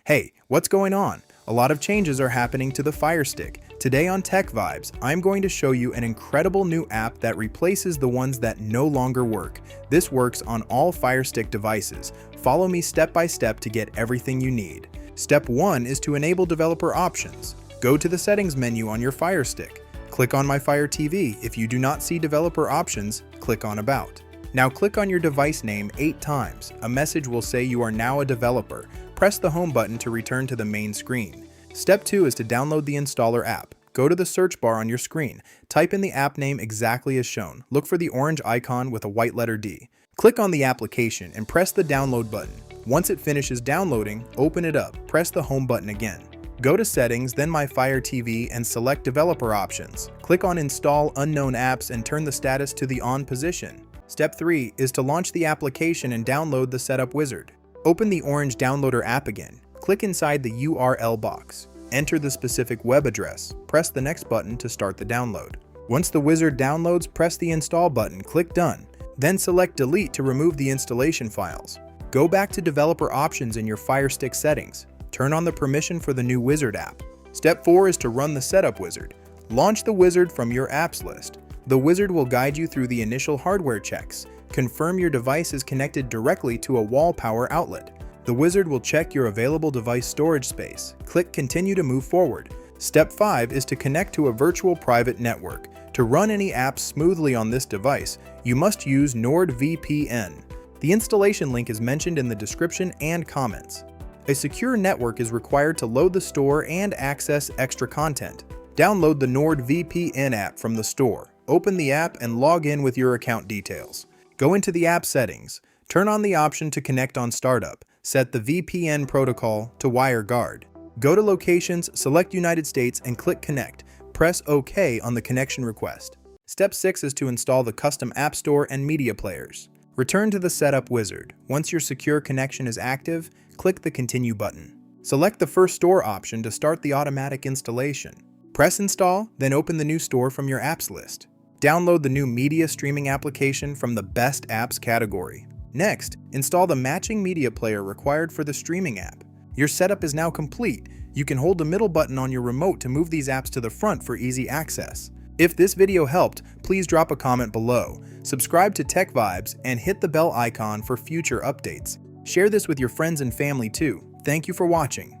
Hey, what's going on? A lot of changes are happening to the Fire Stick. Today on TechVibes, I'm going to show you an incredible new app that replaces the ones that no longer work. This works on all Fire Stick devices. Follow me step by step to get everything you need. Step 1 is to enable developer options. Go to the settings menu on your Fire Stick. Click on My Fire TV. If you do not see developer options, click on About. Now click on your device name 8 times. A message will say you are now a developer. Press the home button to return to the main screen. Step 2 is to download the installer app. Go to the search bar on your screen. Type in the app name exactly as shown. Look for the orange icon with a white letter D. Click on the application and press the download button. Once it finishes downloading, open it up. Press the home button again. Go to Settings, then My Fire TV and select Developer Options. Click on Install Unknown Apps and turn the status to the On position. Step 3 is to launch the application and download the setup wizard. Open the orange downloader app again. Click inside the URL box. Enter the specific web address. Press the next button to start the download. Once the wizard downloads, press the Install button, click Done. Then select Delete to remove the installation files. Go back to Developer Options in your Fire Stick settings. Turn on the permission for the new wizard app. Step 4 is to run the setup wizard. Launch the wizard from your apps list. The wizard will guide you through the initial hardware checks. Confirm your device is connected directly to a wall power outlet. The wizard will check your available device storage space. Click Continue to move forward. Step 5 is to connect to a virtual private network. To run any apps smoothly on this device, you must use NordVPN. The installation link is mentioned in the description and comments. A secure network is required to load the store and access extra content. Download the NordVPN app from the store. Open the app and log in with your account details. Go into the app settings. Turn on the option to connect on startup. Set the VPN protocol to WireGuard. Go to Locations, select United States and click Connect. Press OK on the connection request. Step 6 is to install the custom app store and media players. Return to the setup wizard. Once your secure connection is active, click the Continue button. Select the first store option to start the automatic installation. Press Install, then open the new store from your apps list. Download the new media streaming application from the Best Apps category. Next, install the matching media player required for the streaming app. Your setup is now complete. You can hold the middle button on your remote to move these apps to the front for easy access. If this video helped, please drop a comment below. Subscribe to TechVibes and hit the bell icon for future updates. Share this with your friends and family too. Thank you for watching.